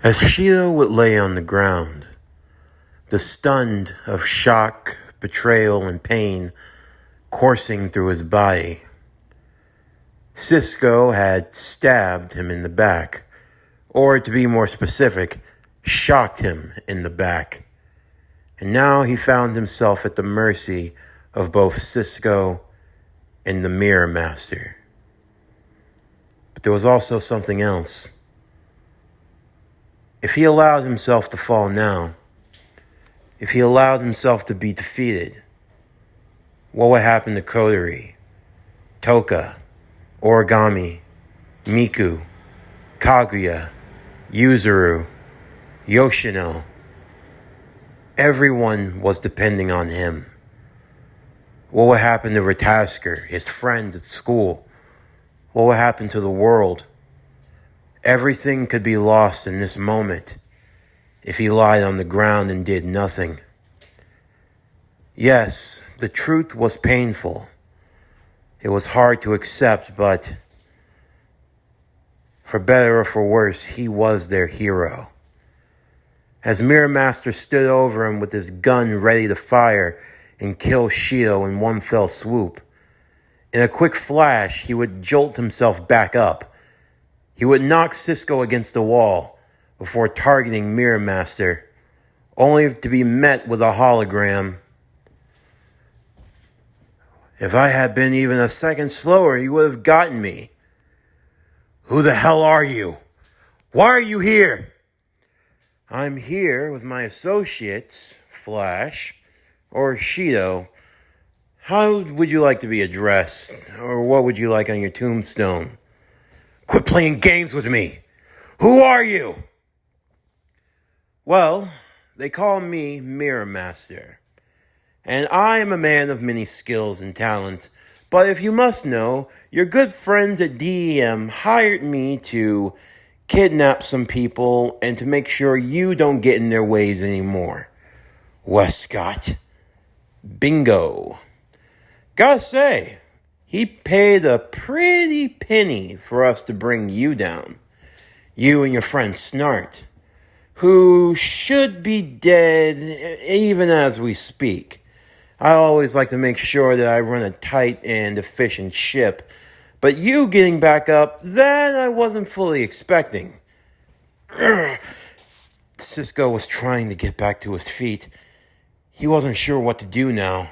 As Shido would lay on the ground, the stunned of shock, betrayal, and pain coursing through his body, Cisco had stabbed him in the back, or to be more specific, shocked him in the back. And now he found himself at the mercy of both Cisco and the Mirror Master. But there was also something else. If he allowed himself to fall now, if he allowed himself to be defeated, what would happen to Kodori, Toka, Origami, Miku, Kaguya, Yuzuru, Yoshino? Everyone was depending on him. What would happen to Ratasker, his friends at school? What would happen to the world? Everything could be lost in this moment if he lied on the ground and did nothing. Yes, the truth was painful. It was hard to accept, but for better or for worse, he was their hero. As Mirror Master stood over him with his gun ready to fire and kill Shido in one fell swoop, in a quick flash, he would jolt himself back up. He would knock Cisco against the wall before targeting Mirror Master, only to be met with a hologram. If I had been even a second slower, you would have gotten me. Who the hell are you? Why are you here? I'm here with my associates, Flash, or Shido. How would you like to be addressed? Or what would you like on your tombstone? Quit playing games with me. Who are you? Well, they call me Mirror Master. And I am a man of many skills and talents. But if you must know, your good friends at DEM hired me to kidnap some people and to make sure you don't get in their ways anymore. Westcott. Bingo. Gotta say, he paid a pretty penny for us to bring you down. You and your friend Snart, who should be dead even as we speak. I always like to make sure that I run a tight and efficient ship, but you getting back up, that I wasn't fully expecting. Cisco was trying to get back to his feet. He wasn't sure what to do now.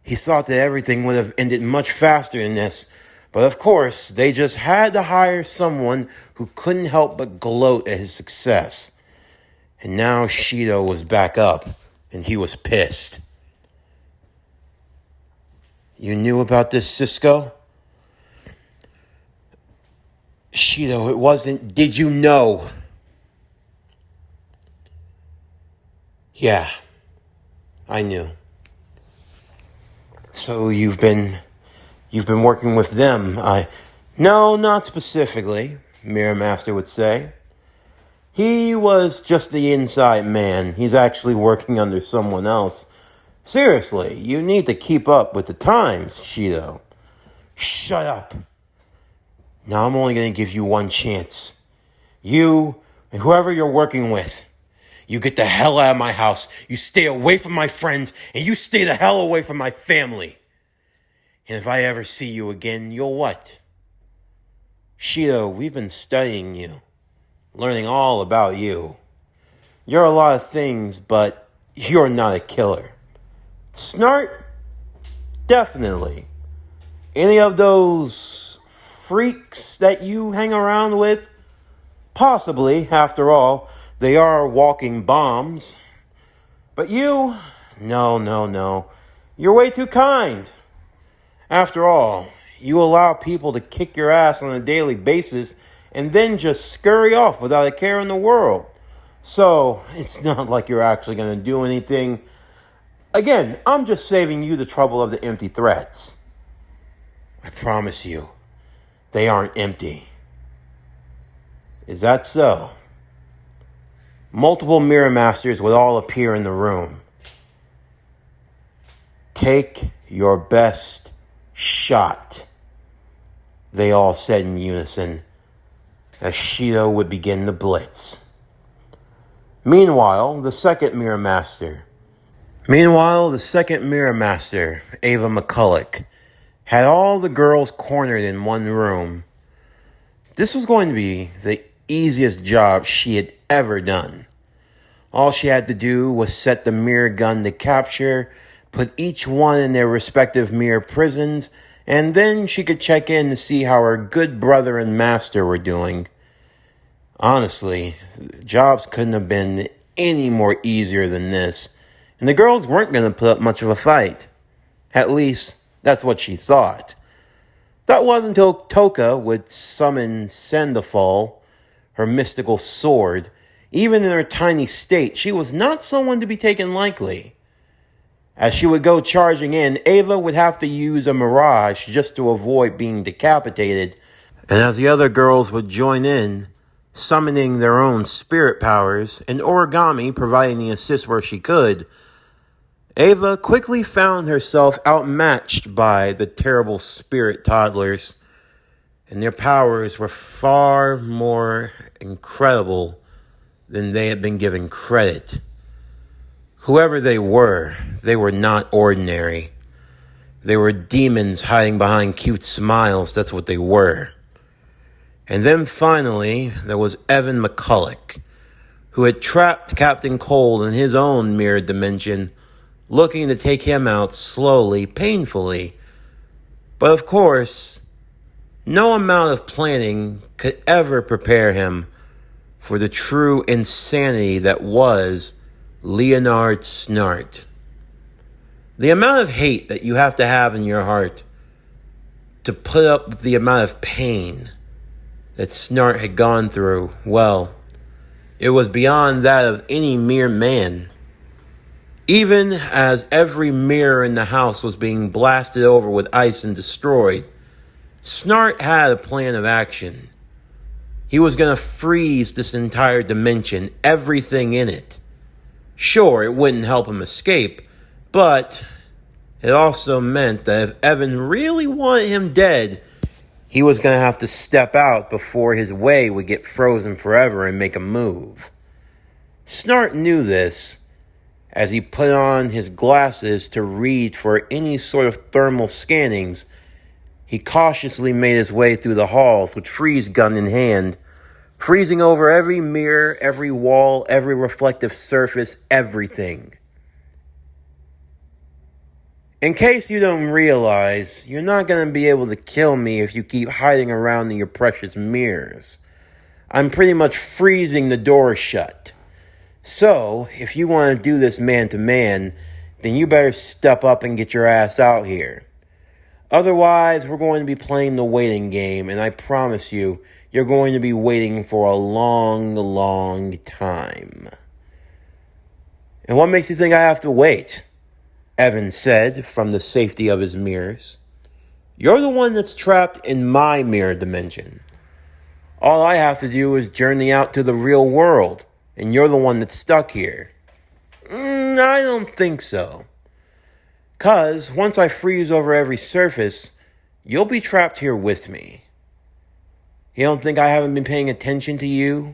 He thought that everything would have ended much faster than this, but of course, they just had to hire someone who couldn't help but gloat at his success. And now Shido was back up, and he was pissed. You knew about this, Cisco? Shido, it wasn't, did you know? Yeah, I knew. So you've been working with them. No, not specifically, Mirror Master would say. He was just the inside man. He's actually working under someone else. Seriously, you need to keep up with the times, Shido. Shut up. Now I'm only going to give you one chance. You and whoever you're working with, you get the hell out of my house, you stay away from my friends, and you stay the hell away from my family. And if I ever see you again, you'll what? Shido, we've been studying you, learning all about you. You're a lot of things, but you're not a killer. Snart? Definitely. Any of those freaks that you hang around with? Possibly, after all, they are walking bombs. But you? No. You're way too kind. After all, you allow people to kick your ass on a daily basis and then just scurry off without a care in the world. So, it's not like you're actually going to do anything. Again, I'm just saving you the trouble of the empty threats. I promise you, they aren't empty. Is that so? Multiple Mirror Masters would all appear in the room. Take your best shot, they all said in unison, as Shido would begin the blitz. Meanwhile, the second Mirror Master. Ava McCulloch, had all the girls cornered in one room. This was going to be the easiest job she had ever done. All she had to do was set the mirror gun to capture, put each one in their respective mirror prisons, and then she could check in to see how her good brother and master were doing. Honestly, jobs couldn't have been any more easier than this, and the girls weren't going to put up much of a fight. At least, that's what she thought. That wasn't until Toka would summon Sandalfall, her mystical sword. Even in her tiny state, she was not someone to be taken lightly. As she would go charging in, Ava would have to use a mirage just to avoid being decapitated. And as the other girls would join in, summoning their own spirit powers, and Origami providing the assist where she could, Ava quickly found herself outmatched by the terrible spirit toddlers, and their powers were far more incredible than they had been given credit. Whoever they were not ordinary. They were demons hiding behind cute smiles, that's what they were. And then finally, there was Evan McCulloch, who had trapped Captain Cold in his own mirror dimension, looking to take him out slowly, painfully. But of course, no amount of planning could ever prepare him for the true insanity that was Leonard Snart. The amount of hate that you have to have in your heart to put up with the amount of pain that Snart had gone through, well, it was beyond that of any mere man. Even as every mirror in the house was being blasted over with ice and destroyed, Snart had a plan of action. He was going to freeze this entire dimension, everything in it. Sure, it wouldn't help him escape, but it also meant that if Evan really wanted him dead, he was going to have to step out before his way would get frozen forever and make a move. Snart knew this as he put on his glasses to read for any sort of thermal scannings. He cautiously made his way through the halls with freeze gun in hand, freezing over every mirror, every wall, every reflective surface, everything. In case you don't realize, you're not going to be able to kill me if you keep hiding around in your precious mirrors. I'm pretty much freezing the door shut. So, if you want to do this man to man, then you better step up and get your ass out here. Otherwise, we're going to be playing the waiting game, and I promise you, you're going to be waiting for a long, long time. And what makes you think I have to wait? Evan said from the safety of his mirrors. You're the one that's trapped in my mirror dimension. All I have to do is journey out to the real world, and you're the one that's stuck here. I don't think so. 'Cause once I freeze over every surface, you'll be trapped here with me. You don't think I haven't been paying attention to you,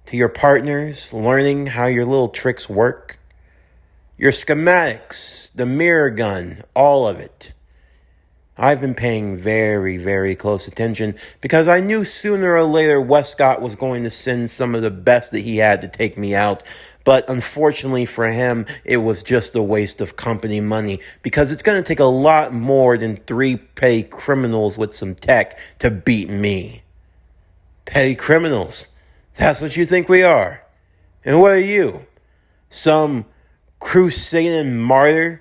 to your partners, learning how your little tricks work? Your schematics, the mirror gun, all of it. I've been paying very, very close attention because I knew sooner or later Westcott was going to send some of the best that he had to take me out. But unfortunately for him, it was just a waste of company money because it's going to take a lot more than 3 petty criminals with some tech to beat me. Petty criminals? That's what you think we are. And what are you? Some crusading martyr?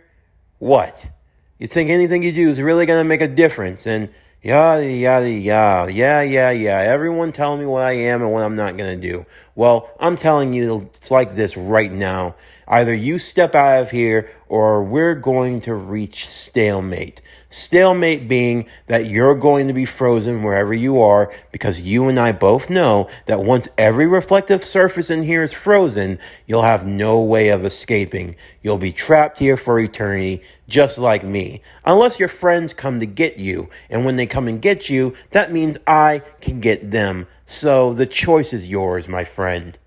What? You think anything you do is really going to make a difference? And yada, yada, yada. Yeah. Everyone telling me what I am and what I'm not going to do. Well, I'm telling you it's like this right now. Either you step out of here or we're going to reach stalemate. Stalemate being that you're going to be frozen wherever you are because you and I both know that once every reflective surface in here is frozen, you'll have no way of escaping. You'll be trapped here for eternity, just like me. Unless your friends come to get you. And when they come and get you, that means I can get them. So the choice is yours, my friend.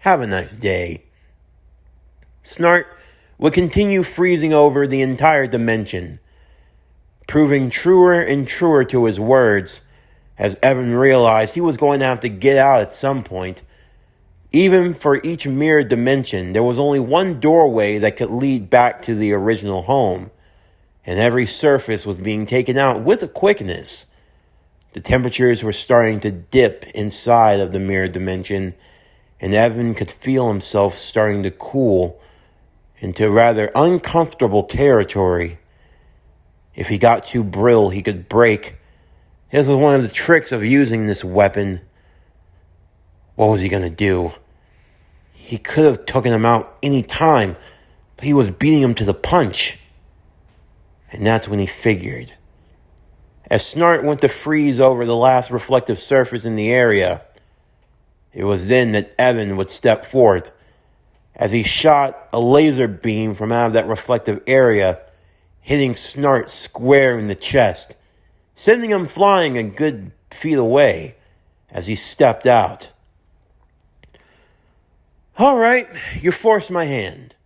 Have a nice day. Snart would continue freezing over the entire dimension, proving truer and truer to his words as Evan realized he was going to have to get out at some point. Even for each mirrored dimension, there was only one doorway that could lead back to the original home, and every surface was being taken out with a quickness. The temperatures were starting to dip inside of the mirrored dimension, and Evan could feel himself starting to cool into rather uncomfortable territory. If he got too brittle, he could break. This was one of the tricks of using this weapon. What was he going to do? He could have taken him out any time, but he was beating him to the punch. And that's when he figured. As Snart went to freeze over the last reflective surface in the area, it was then that Evan would step forth as he shot a laser beam from out of that reflective area, hitting Snart square in the chest, sending him flying a good feet away as he stepped out. All right, you forced my hand.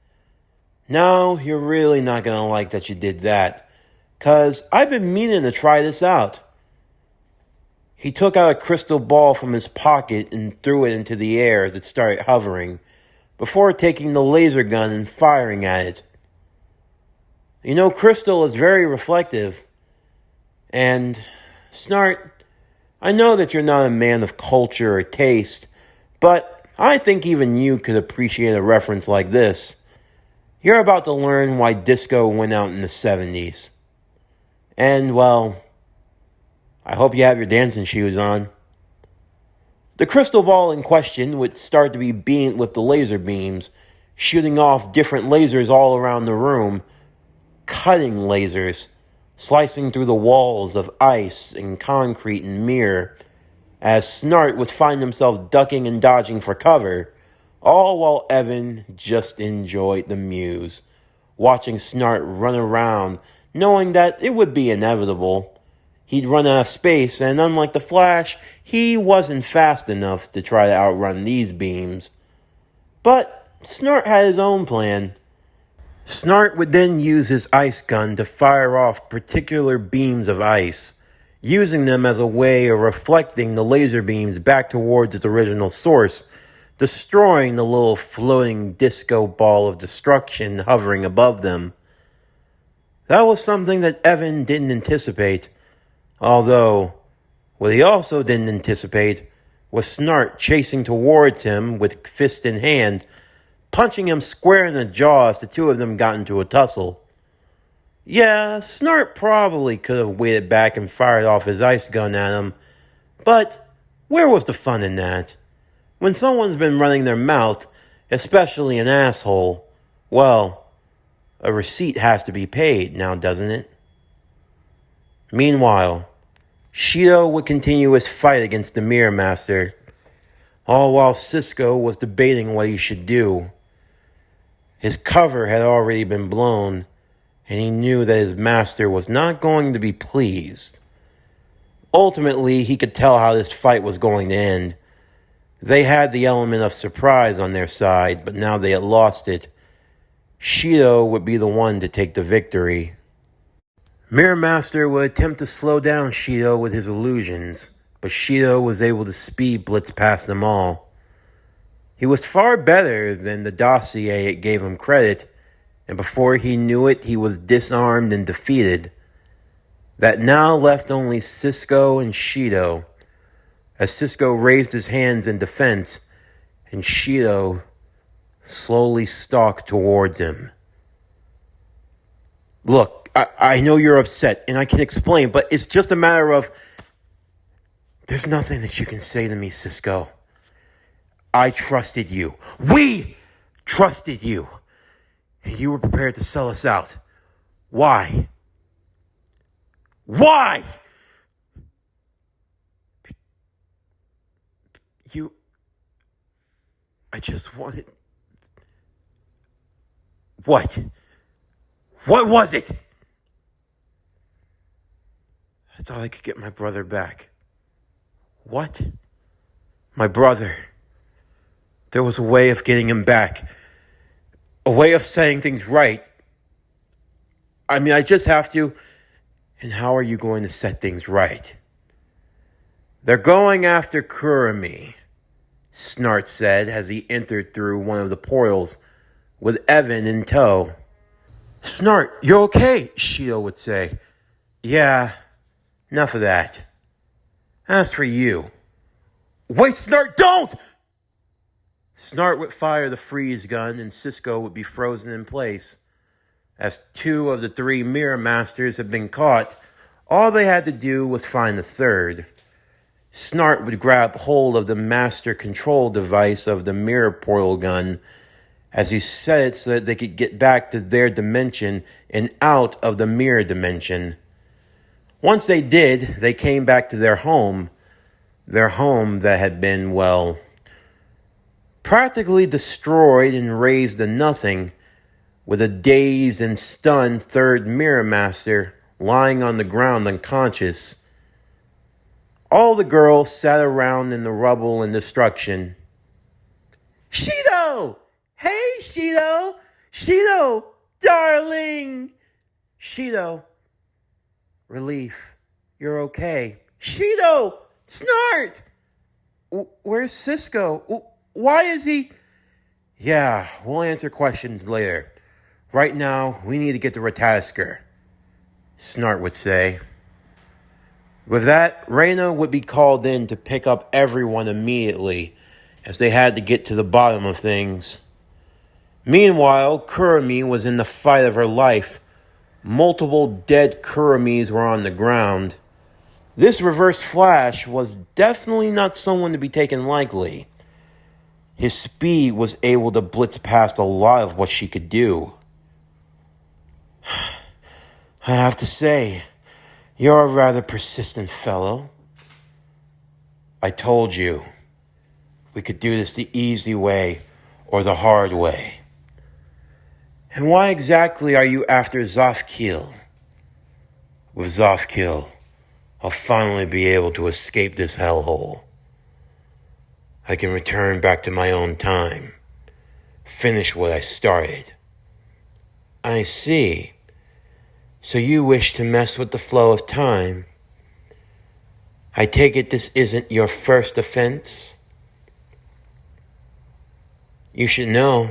No, you're really not going to like that you did that, 'cause I've been meaning to try this out. He took out a crystal ball from his pocket and threw it into the air as it started hovering, before taking the laser gun and firing at it. You know, crystal is very reflective, and Snart, I know that you're not a man of culture or taste, but I think even you could appreciate a reference like this. You're about to learn why disco went out in the 70s. And, well, I hope you have your dancing shoes on. The crystal ball in question would start to be beamed with the laser beams, shooting off different lasers all around the room, cutting lasers, slicing through the walls of ice and concrete and mirror, as Snart would find himself ducking and dodging for cover, all while Evan just enjoyed the muse, watching Snart run around, knowing that it would be inevitable. He'd run out of space, and unlike the Flash, he wasn't fast enough to try to outrun these beams. But Snart had his own plan. Snart would then use his ice gun to fire off particular beams of ice, using them as a way of reflecting the laser beams back towards its original source, destroying the little floating disco ball of destruction hovering above them. That was something that Evan didn't anticipate, although what he also didn't anticipate was Snart chasing towards him with fist in hand, punching him square in the jaw as the two of them got into a tussle. Yeah, Snart probably could have waited back and fired off his ice gun at him, but where was the fun in that? When someone's been running their mouth, especially an asshole, well, a receipt has to be paid now, doesn't it? Meanwhile, Shido would continue his fight against the Mirror Master, all while Cisco was debating what he should do. His cover had already been blown, and he knew that his master was not going to be pleased. Ultimately, he could tell how this fight was going to end. They had the element of surprise on their side, but now they had lost it. Shido would be the one to take the victory. Mirror Master would attempt to slow down Shido with his illusions, but Shido was able to speed blitz past them all. He was far better than the dossier it gave him credit, and before he knew it, he was disarmed and defeated. That now left only Cisco and Shido, as Cisco raised his hands in defense, and Shido slowly stalked towards him. Look, I know you're upset, and I can explain, but it's just a matter of... There's nothing that you can say to me, Cisco. I trusted you. We trusted you. And you were prepared to sell us out. Why? Why? I just wanted... What? What was it? I thought I could get my brother back. What? My brother. There was a way of getting him back. A way of saying things right. I mean, I just have to. And how are you going to set things right? They're going after Kurumi, Snart said as he entered through one of the portals with Evan in tow. Snart, you're okay, Shido would say. Yeah, enough of that. As for you. Wait, Snart, don't! Snart would fire the freeze gun and Cisco would be frozen in place. As 2 of the 3 Mirror Masters had been caught, all they had to do was find the third. Snart would grab hold of the master control device of the mirror portal gun as he set it so that they could get back to their dimension and out of the mirror dimension. Once they did, they came back to their home that had been, well, practically destroyed and razed to nothing, with a dazed and stunned third Mirror Master lying on the ground unconscious. All the girls sat around in the rubble and destruction. Shido! Hey, Shido! Shido! Darling! Shido. Relief. You're okay. Shido! Snart! Where's Cisco? Why is he... Yeah, we'll answer questions later. Right now, we need to get to Ratasker, Snart would say. With that, Reina would be called in to pick up everyone immediately, as they had to get to the bottom of things. Meanwhile, Kurumi was in the fight of her life. Multiple dead Kurumis were on the ground. This Reverse Flash was definitely not someone to be taken lightly. His speed was able to blitz past a lot of what she could do. I have to say, you're a rather persistent fellow. I told you, we could do this the easy way or the hard way. And why exactly are you after Zofkiel? With Zofkiel, I'll finally be able to escape this hellhole. I can return back to my own time, finish what I started. I see. So you wish to mess with the flow of time? I take it this isn't your first offense? You should know.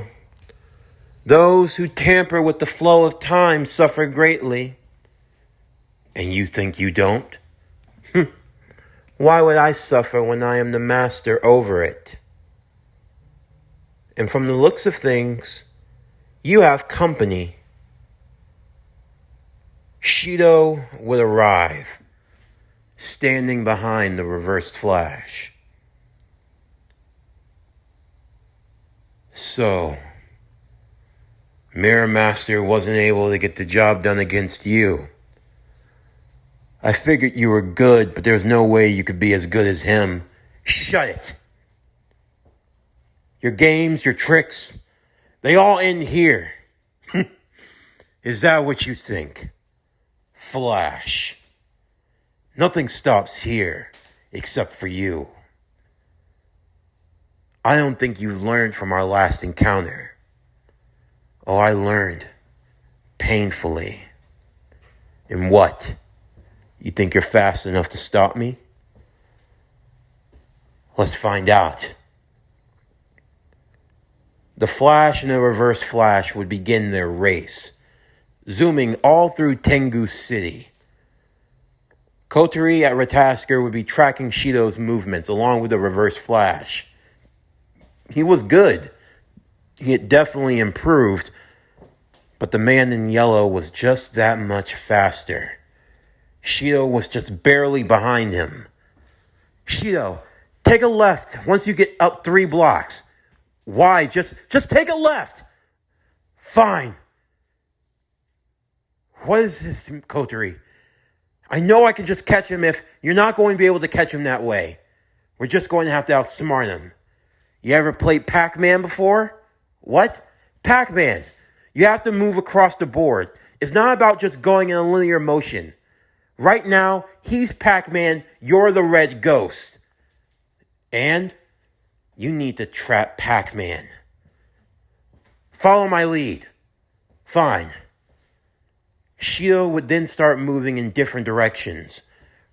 Those who tamper with the flow of time suffer greatly. And you think you don't? Why would I suffer when I am the master over it? And from the looks of things, you have company. Shido would arrive, standing behind the Reversed Flash. So, Mirror Master wasn't able to get the job done against you. I figured you were good, but there's no way you could be as good as him. Shut it! Your games, your tricks, they all end here. Is that what you think? Flash. Nothing stops here, except for you. I don't think you've learned from our last encounter. Oh, I learned. Painfully. And what? You think you're fast enough to stop me? Let's find out. The Flash and the Reverse Flash would begin their race, zooming all through Tengu City. Kotori at Ratasker would be tracking Shido's movements along with the Reverse Flash. He was good. He had definitely improved, but the man in yellow was just that much faster. Shido was just barely behind him. Shido, take a left once you get up 3 blocks. Why? Just take a left. Fine. What is this, Kotori? I know I can just catch him if you're not going to be able to catch him that way. We're just going to have to outsmart him. You ever played Pac-Man before? What? Pac-Man. You have to move across the board. It's not about just going in a linear motion. Right now, he's Pac-Man, you're the red ghost. And You need to trap Pac-Man. Follow my lead. Fine. Shido would then start moving in different directions.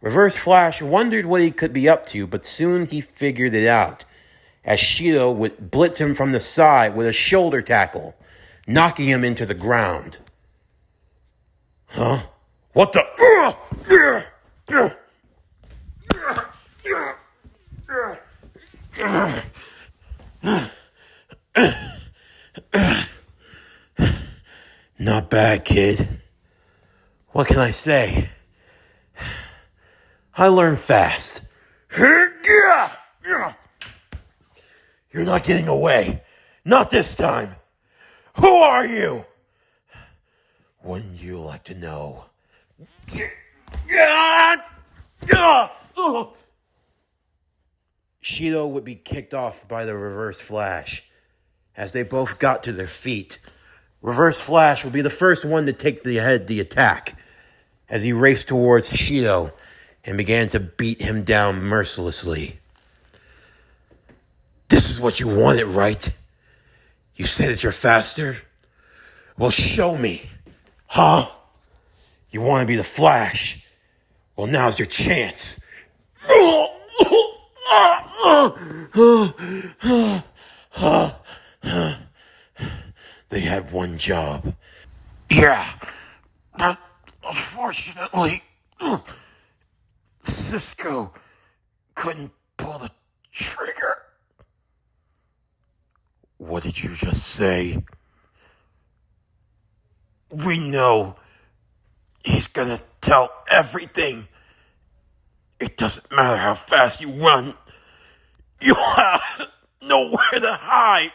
Reverse Flash wondered what he could be up to, but soon he figured it out, as Shido would blitz him from the side with a shoulder tackle, knocking him into the ground. Huh? What the? Not bad, kid. What can I say? I learn fast. You're not getting away. Not this time. Who are you? Wouldn't you like to know? Shido would be kicked off by the Reverse Flash. As they both got to their feet, Reverse Flash would be the first one to take the attack, as he raced towards Shido and began to beat him down mercilessly. This is what you wanted, right? You said that you're faster? Well, show me. Huh? You want to be the Flash? Well, now's your chance. They had one job. Yeah, but unfortunately, Cisco couldn't pull the trigger. What did you just say? We know he's gonna tell everything. It doesn't matter how fast you run. You have nowhere to hide.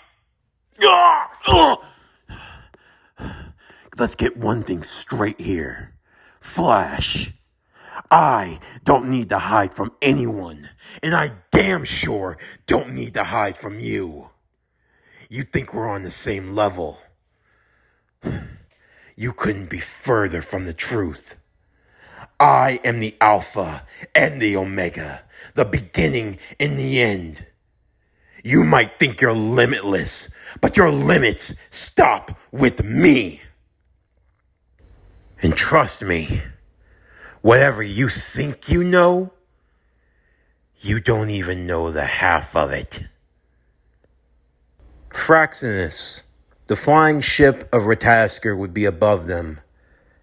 Let's get one thing straight here. Flash, I don't need to hide from anyone, and I damn sure don't need to hide from you. You think we're on the same level? You couldn't be further from the truth. I am the Alpha and the Omega, the beginning and the end. You might think you're limitless, but your limits stop with me. And trust me, whatever you think you know, you don't even know the half of it. Fraxinus, the flying ship of Ratasker, would be above them,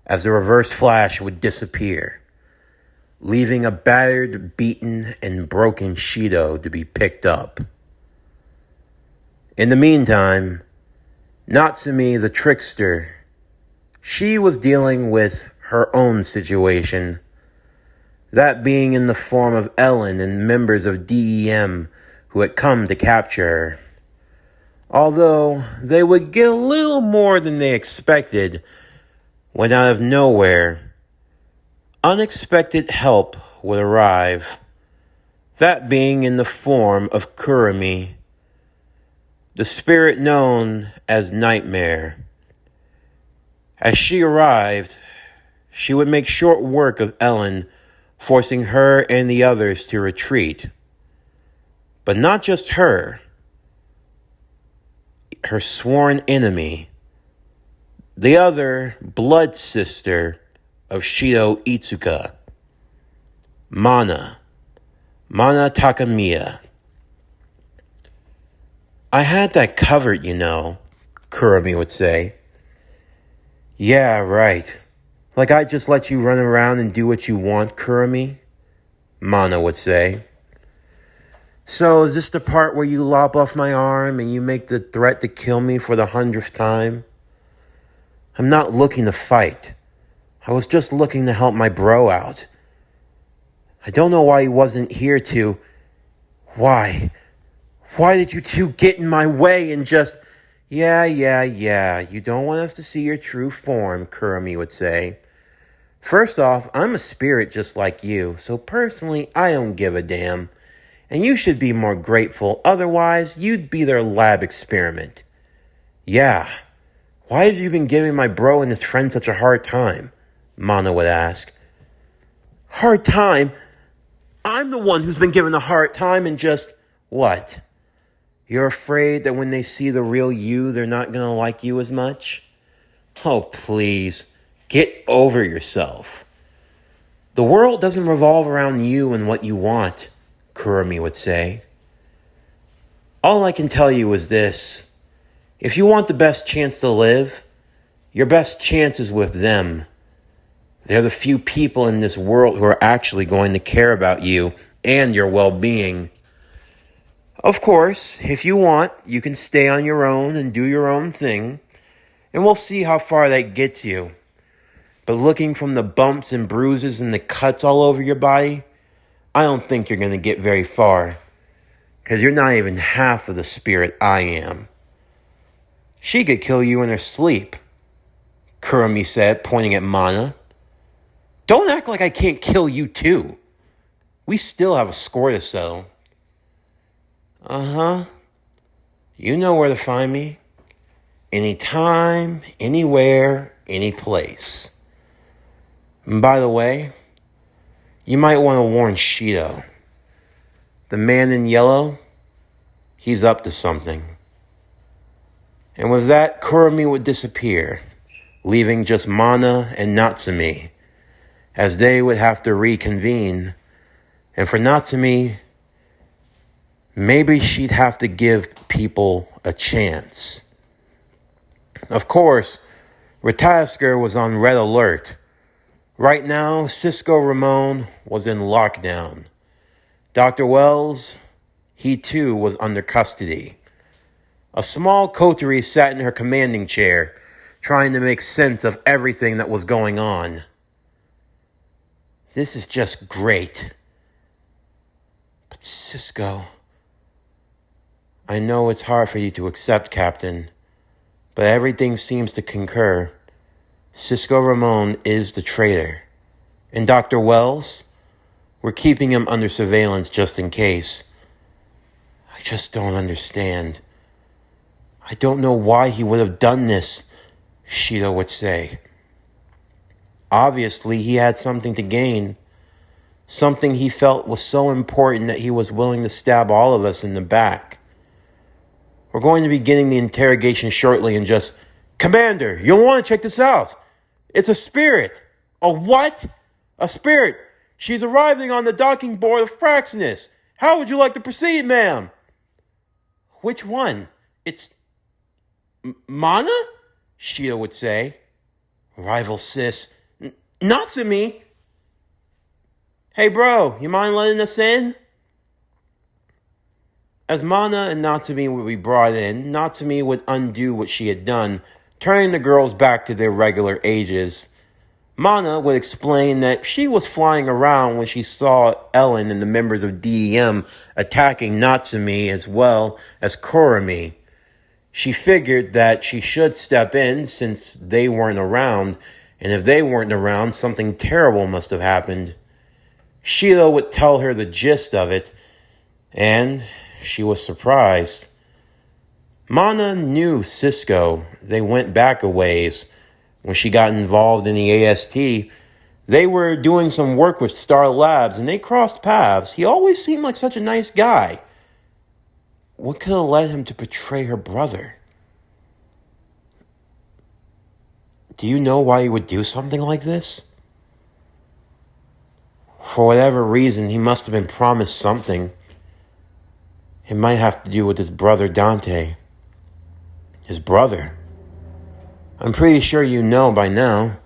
as the Reverse Flash would disappear, leaving a battered, beaten, and broken Shido to be picked up. In the meantime, Natsumi the trickster, she was dealing with her own situation, that being in the form of Ellen and members of DEM who had come to capture her. Although they would get a little more than they expected when out of nowhere, unexpected help would arrive, that being in the form of Kurumi, the spirit known as Nightmare. As she arrived, she would make short work of Ellen, forcing her and the others to retreat. But not just her sworn enemy, the other blood sister of Shido Itsuka, Mana Takamiya. I had that covered, you know, Kurumi would say. Yeah, right. Like I just let you run around and do what you want, Kurumi? Mana would say. So is this the part where you lop off my arm and you make the threat to kill me for the 100th time? I'm not looking to fight. I was just looking to help my bro out. I don't know why he wasn't here to... Why? Why did you two get in my way and just... Yeah, you don't want us to see your true form, Kurumi would say. First off, I'm a spirit just like you, so personally, I don't give a damn. And you should be more grateful, otherwise you'd be their lab experiment. Yeah, why have you been giving my bro and his friend such a hard time? Mana would ask. Hard time? I'm the one who's been given a hard time and just... What? You're afraid that when they see the real you, they're not going to like you as much? Oh, please, get over yourself. The world doesn't revolve around you and what you want, Kurumi would say. All I can tell you is this. If you want the best chance to live, your best chance is with them. They're the few people in this world who are actually going to care about you and your well-being. Of course, if you want, you can stay on your own and do your own thing, and we'll see how far that gets you. But looking from the bumps and bruises and the cuts all over your body, I don't think you're going to get very far, because you're not even half of the spirit I am. She could kill you in her sleep, Kurumi said, pointing at Mana. Don't act like I can't kill you too. We still have a score to settle. Uh-huh. You know where to find me. Anytime, anywhere, any place. And by the way, you might want to warn Shido. The man in yellow, he's up to something. And with that, Kurumi would disappear, leaving just Mana and Natsumi, as they would have to reconvene. And for Natsumi, maybe she'd have to give people a chance. Of course, Ratasker was on red alert. Right now, Cisco Ramon was in lockdown. Dr. Wells, he too was under custody. A small coterie sat in her commanding chair, trying to make sense of everything that was going on. This is just great. But Cisco, I know it's hard for you to accept, Captain, but everything seems to concur. Cisco Ramon is the traitor. And Dr. Wells, we're keeping him under surveillance just in case. I just don't understand. I don't know why he would have done this, Shido would say. Obviously, he had something to gain. Something he felt was so important that he was willing to stab all of us in the back. We're going to be getting the interrogation shortly and just... Commander, you'll want to check this out. It's a spirit. A what? A spirit. She's arriving on the docking board of Fraxinus. How would you like to proceed, ma'am? Which one? It's... Mana? Shido would say. Rival sis. Natsumi? Hey bro, you mind letting us in? As Mana and Natsumi would be brought in, Natsumi would undo what she had done, turning the girls back to their regular ages. Mana would explain that she was flying around when she saw Ellen and the members of DEM attacking Natsumi as well as Kurumi. She figured that she should step in since they weren't around, and if they weren't around, something terrible must have happened. Shido would tell her the gist of it, and she was surprised. Mana knew Cisco. They went back a ways. When she got involved in the AST, they were doing some work with Star Labs, and they crossed paths. He always seemed like such a nice guy. What could have led him to betray her brother? Do you know why he would do something like this? For whatever reason, he must have been promised something. It might have to do with his brother Dante. His brother? I'm pretty sure you know by now.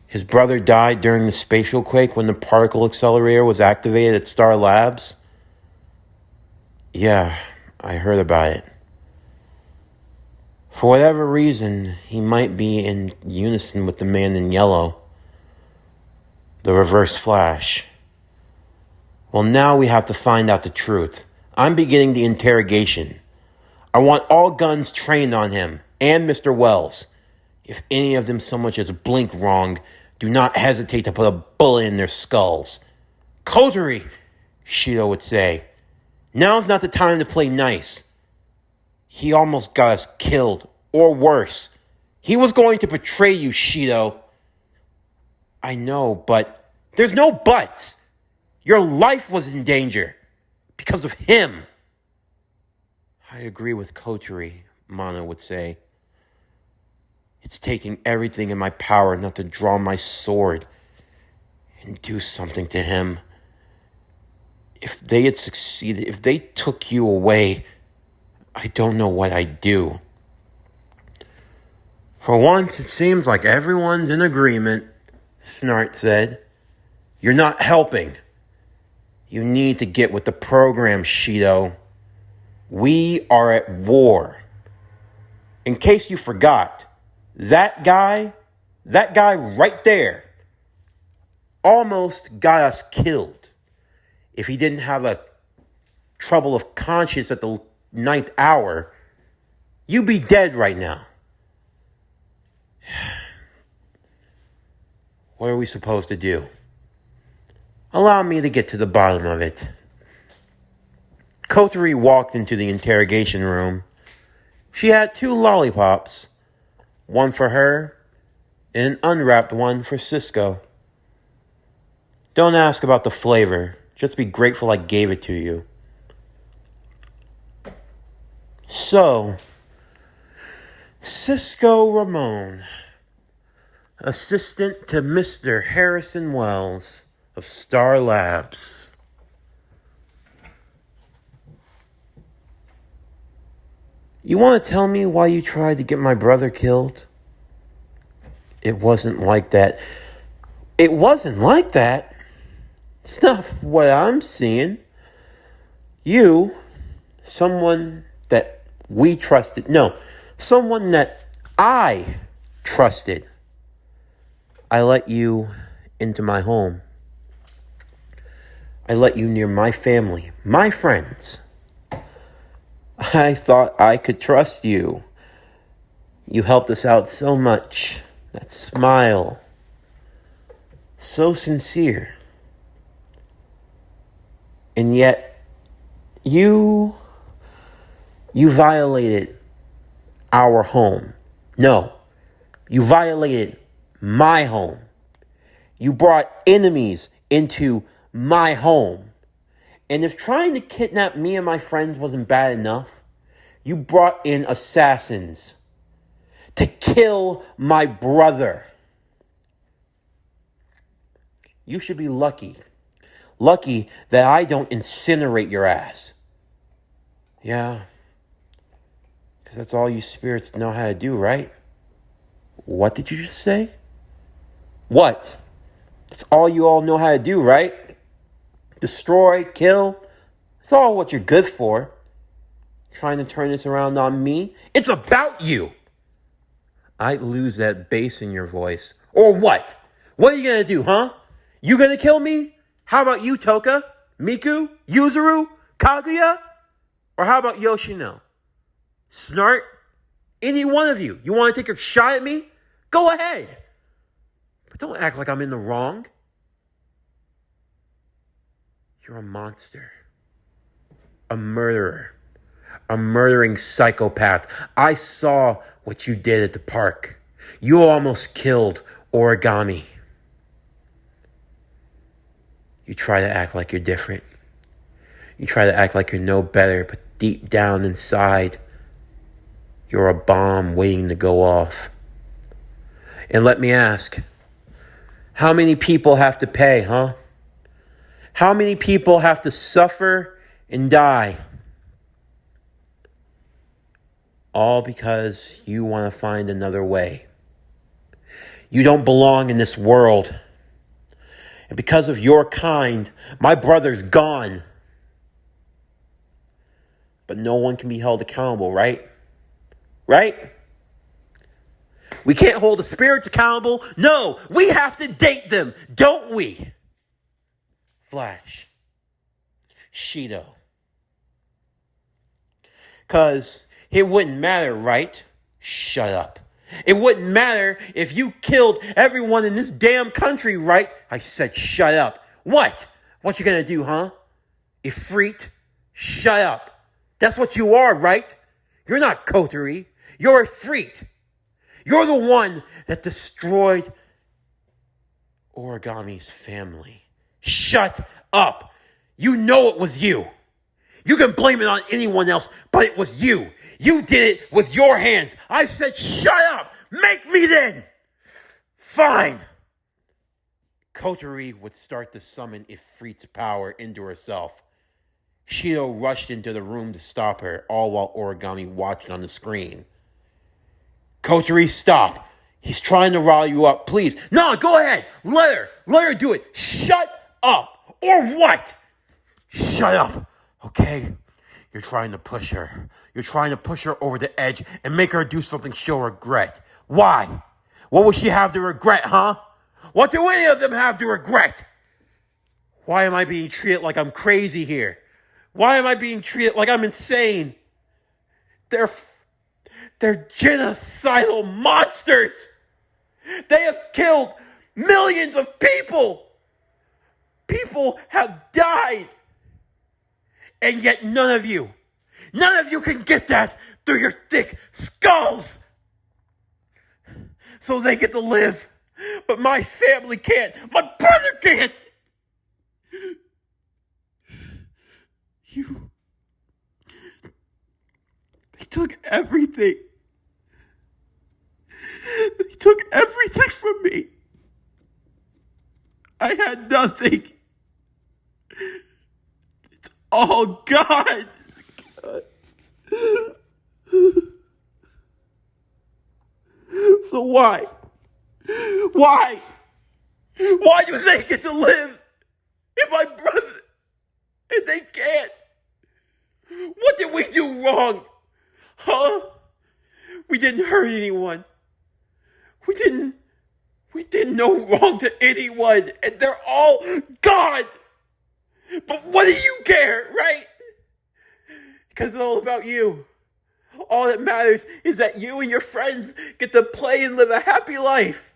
His brother died during the spatial quake when the particle accelerator was activated at Star Labs. Yeah, I heard about it. For whatever reason, he might be in unison with the man in yellow. The Reverse Flash. Well, now we have to find out the truth. I'm beginning the interrogation. I want all guns trained on him and Mr. Wells. If any of them so much as blink wrong, do not hesitate to put a bullet in their skulls. Coterie, Shido would say. Now's not the time to play nice. He almost got us killed, or worse. He was going to betray you, Shido. I know, but there's no buts. Your life was in danger because of him. I agree with Koturi, Mana would say. It's taking everything in my power not to draw my sword and do something to him. If they had succeeded, if they took you away, I don't know what I'd do. For once, it seems like everyone's in agreement, Snart said. You're not helping. You need to get with the program, Shido. We are at war. In case you forgot, that guy right there almost got us killed. If he didn't have a trouble of conscience at the 9th hour, you'd be dead right now. What are we supposed to do? Allow me to get to the bottom of it. Koturi walked into the interrogation room. She had 2 lollipops, one for her and an unwrapped one for Cisco. Don't ask about the flavor. Just be grateful I gave it to you. So, Cisco Ramon, assistant to Mr. Harrison Wells of Star Labs. You want to tell me why you tried to get my brother killed? It wasn't like that. It wasn't like that. It's not what I'm seeing. You, someone that we trusted, no, someone that I trusted. I let you into my home. I let you near my family, my friends. I thought I could trust you. You helped us out so much. That smile. So sincere. And yet, you violated our home. No, you violated my home. You brought enemies into my home. And if trying to kidnap me and my friends wasn't bad enough, you brought in assassins to kill my brother. You should be lucky. Lucky that I don't incinerate your ass. Yeah. Because that's all you spirits know how to do, right? What did you just say? What? That's all you all know how to do, right? Destroy, kill. It's all what you're good for. Trying to turn this around on me? It's about you. I'd lose that bass in your voice. Or what? What are you going to do, huh? You going to kill me? How about you, Toka? Miku? Yuzuru? Kaguya? Or how about Yoshino? Snart? Any one of you? You want to take a shot at me? Go ahead. But don't act like I'm in the wrong. You're a monster. A murderer. A murdering psychopath. I saw what you did at the park. You almost killed Origami. You try to act like you're different. You try to act like you're no better, but deep down inside, you're a bomb waiting to go off. And let me ask, how many people have to pay, huh? How many people have to suffer and die? All because you want to find another way. You don't belong in this world. And because of your kind, my brother's gone. But no one can be held accountable, right? Right? We can't hold the spirits accountable. No, we have to date them, don't we? Flash. Shido. Because it wouldn't matter, right? Shut up. It wouldn't matter if you killed everyone in this damn country, right? I said shut up. What? What you gonna do, huh? Ifrit? Shut up. That's what you are, right? You're not Koturi. You're Ifrit. You're the one that destroyed Origami's family. Shut up. You know it was you. You can blame it on anyone else, but it was you. You did it with your hands. I said, shut up. Make me then. Fine. Kotori would start to summon Ifrit's power into herself. Shido rushed into the room to stop her, all while Origami watched on the screen. Kotori, stop. He's trying to rile you up. Please. No, go ahead. Let her do it. Shut up. Or what? Shut up. Okay? You're trying to push her. You're trying to push her over the edge and make her do something she'll regret. Why? What will she have to regret, huh? What do any of them have to regret? Why am I being treated like I'm crazy here? Why am I being treated like I'm insane? They're genocidal monsters. They have killed millions of people. People have died. And yet none of you can get that through your thick skulls. So they get to live. But my family can't. My brother can't. They took everything. They took everything from me. I had nothing. It's all God. So why? Why? Why do they get to live? And my brother, and they can't? What did we do wrong? Huh? We didn't hurt anyone. We didn't no wrong to anyone, and they're all gone. But what do you care, right? Because it's all about you. All that matters is that you and your friends get to play and live a happy life.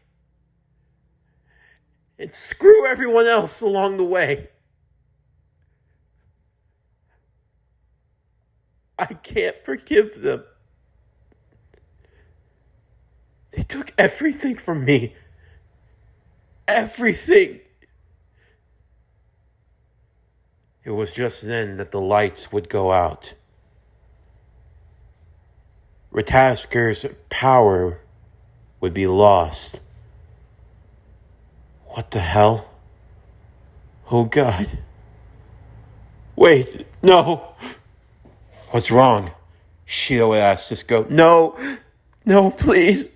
And screw everyone else along the way. I can't forgive them. They took everything from me. Everything. It was just then that the lights would go out. Ratasker's power would be lost. What the hell? Oh God. Wait, no. What's wrong? Shido would ask Cisco. No, please.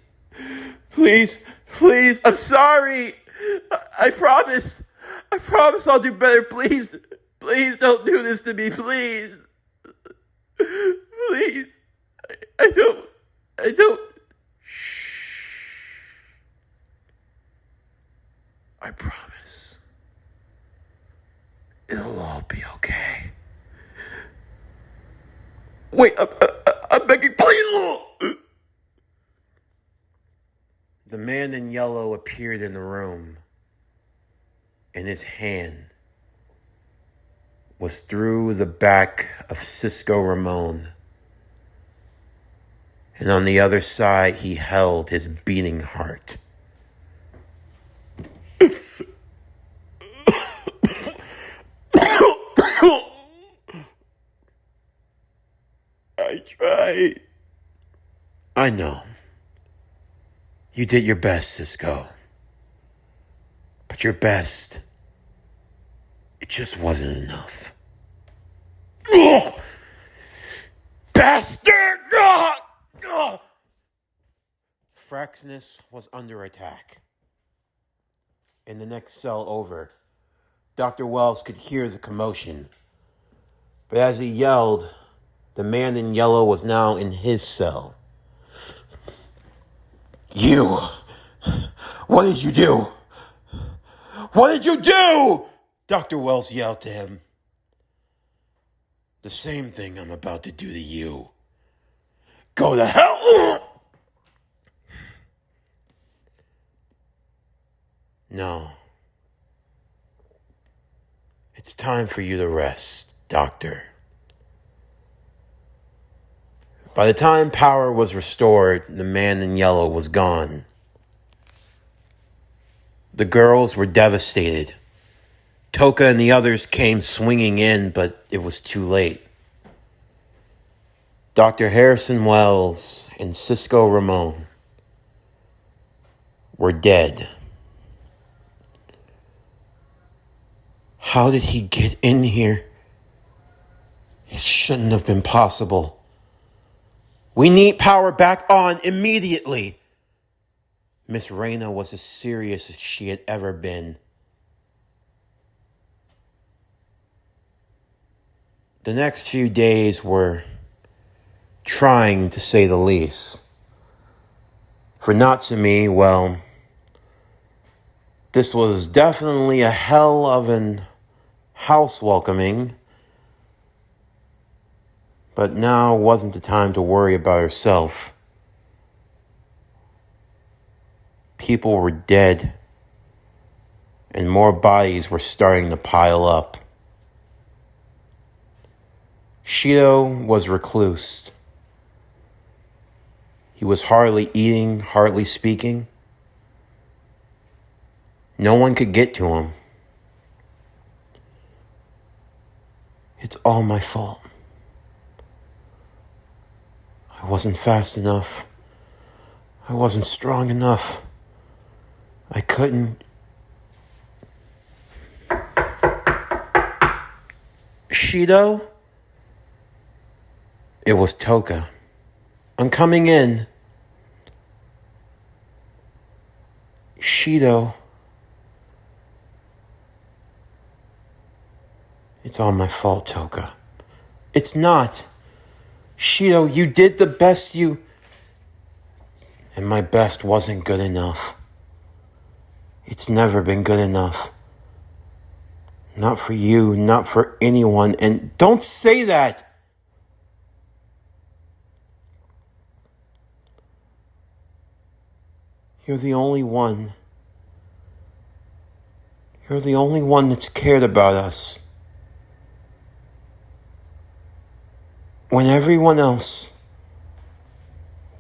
Please, I'm sorry. I promise I'll do better. Please don't do this to me, please. Please. I don't. Shh. I promise. It'll all be okay. Wait, I'm begging, please. The man in yellow appeared in the room, and his hand was through the back of Cisco Ramon. And on the other side, he held his beating heart. I tried. I know. You did your best, Cisco. But your best, it just wasn't enough. Ugh! Bastard! Ugh! Fraxinus was under attack. In the next cell over, Dr. Wells could hear the commotion. But as he yelled, the man in yellow was now in his cell. You! What did you do? What did you do? Dr. Wells yelled to him. The same thing I'm about to do to you. Go to hell! No. It's time for you to rest, Doctor. By the time power was restored, the man in yellow was gone. The girls were devastated. Toka and the others came swinging in, but it was too late. Dr. Harrison Wells and Cisco Ramon were dead. How did he get in here? It shouldn't have been possible. We need power back on immediately. Miss Reyna was as serious as she had ever been. The next few days were trying, to say the least. For Natsumi, well, this was definitely a hell of an house welcoming. But now wasn't the time to worry about herself. People were dead, and more bodies were starting to pile up. Shido was recluse. He was hardly eating, hardly speaking. No one could get to him. It's all my fault. I wasn't fast enough. I wasn't strong enough. I couldn't. Shido? It was Toka. I'm coming in. Shido. It's all my fault, Toka. It's not. Shido, you did the best you... And my best wasn't good enough. It's never been good enough. Not for you, not for anyone. And don't say that! You're the only one. You're the only one that's cared about us. When everyone else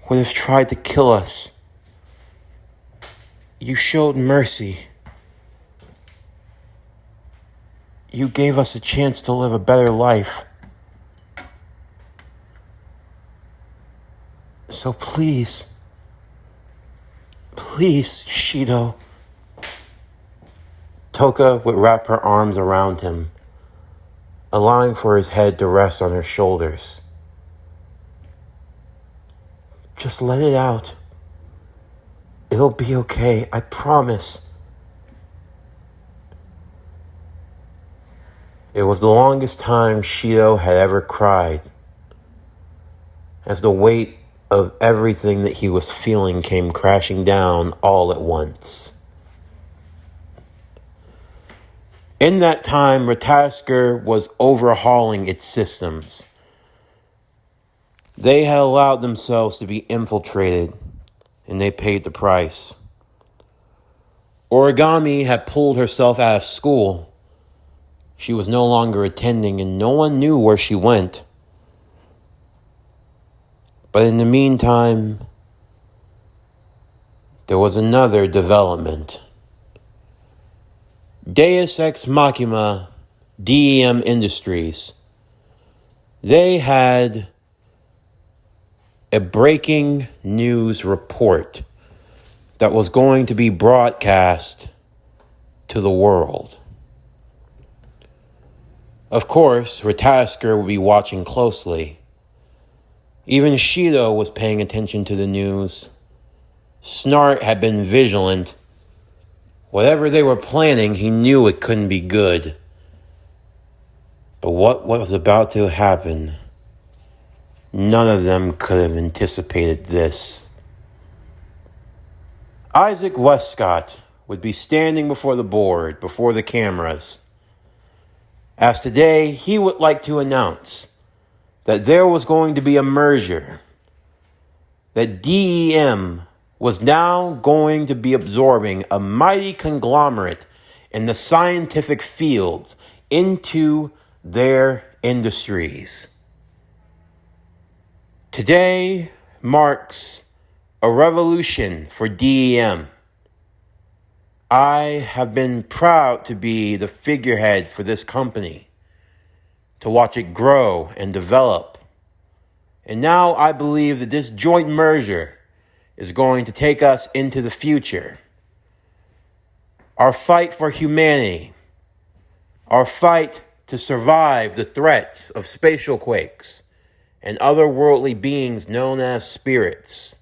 would have tried to kill us, you showed mercy. You gave us a chance to live a better life. So please, Shido. Toka would wrap her arms around him, allowing for his head to rest on her shoulders. Just let it out. It'll be okay, I promise. It was the longest time Shido had ever cried, as the weight of everything that he was feeling came crashing down all at once. In that time, Ratasker was overhauling its systems. They had allowed themselves to be infiltrated, and they paid the price. Origami had pulled herself out of school. She was no longer attending, and no one knew where she went. But in the meantime, there was another development. Deus Ex Machina DEM Industries. They had a breaking news report that was going to be broadcast to the world. Of course, Ratasker would be watching closely. Even Shido was paying attention to the news. Snart had been vigilant. Whatever they were planning, he knew it couldn't be good. But what was about to happen, none of them could have anticipated this. Isaac Westcott would be standing before the board, before the cameras, as today he would like to announce that there was going to be a merger, that DEM was now going to be absorbing a mighty conglomerate in the scientific fields into their industries. Today marks a revolution for DEM. I have been proud to be the figurehead for this company, to watch it grow and develop And now I believe that this joint merger is going to take us into the future. Our fight for humanity, our fight to survive the threats of spatial quakes and otherworldly beings known as spirits.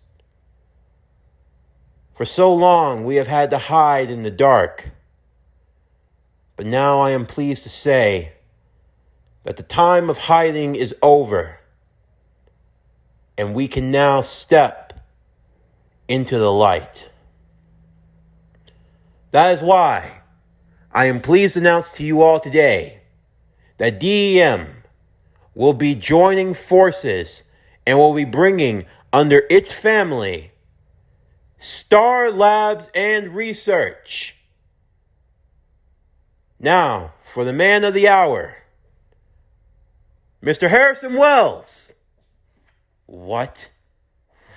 For so long, we have had to hide in the dark. But now I am pleased to say that the time of hiding is over, and we can now step into the light. That is why I am pleased to announce to you all today that DEM will be joining forces and will be bringing under its family Star Labs and Research. Now, for the man of the hour, Mr. Harrison Wells. What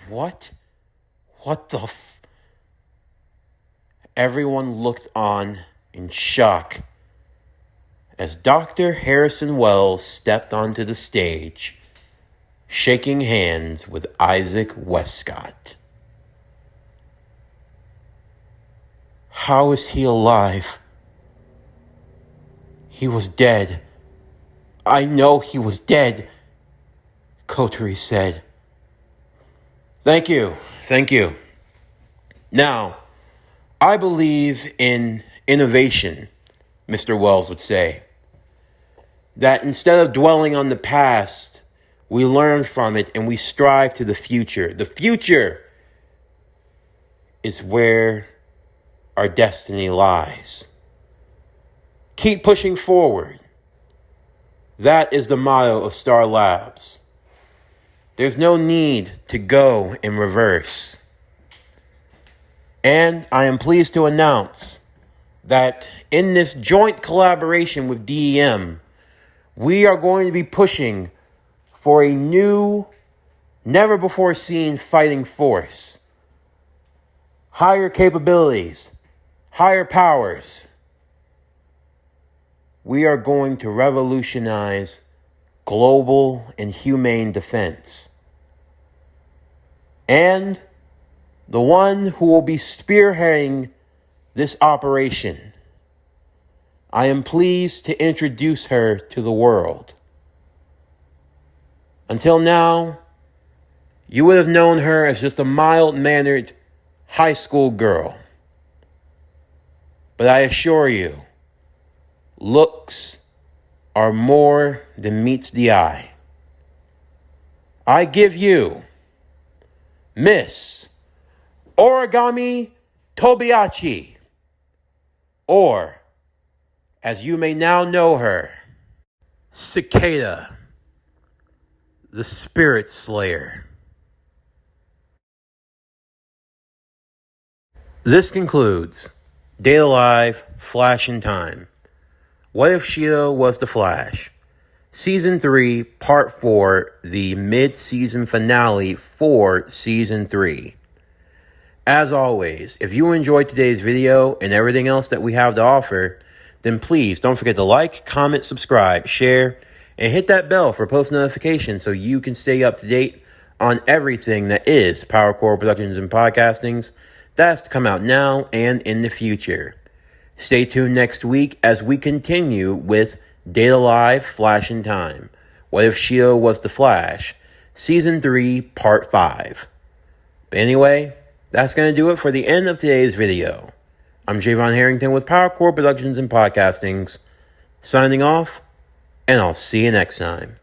the Everyone looked on in shock as Dr. Harrison Wells stepped onto the stage, shaking hands with Isaac Westcott. How is he alive? He was dead. I know he was dead, Coterie said. Thank you. Now, I believe in innovation, Mr. Wells would say. That instead of dwelling on the past, we learn from it and we strive to the future. The future is where our destiny lies. Keep pushing forward. That is the motto of Star Labs. There's no need to go in reverse. And I am pleased to announce that in this joint collaboration with DEM, we are going to be pushing for a new, never-before-seen fighting force. Higher capabilities, higher powers. We are going to revolutionize global and humane defense. And the one who will be spearheading this operation, I am pleased to introduce her to the world. Until now, you would have known her as just a mild-mannered high school girl. But I assure you, looks are more than meets the eye. I give you Miss Origami Tobiachi, or, as you may now know her, Cicada, the Spirit Slayer. This concludes Data Live Flash in Time. What if Shido was the Flash? Season 3, Part 4, the mid-season finale for Season 3. As always, if you enjoyed today's video and everything else that we have to offer, then please don't forget to like, comment, subscribe, share, and hit that bell for post notifications so you can stay up to date on everything that is PowerCore Productions and Podcastings that's to come out now and in the future. Stay tuned next week as we continue with Data Live Flash in Time. What if Shido was the Flash? Season 3, Part 5. But anyway, that's going to do it for the end of today's video. I'm Javon Harrington with PowerCore Productions and Podcastings, signing off, and I'll see you next time.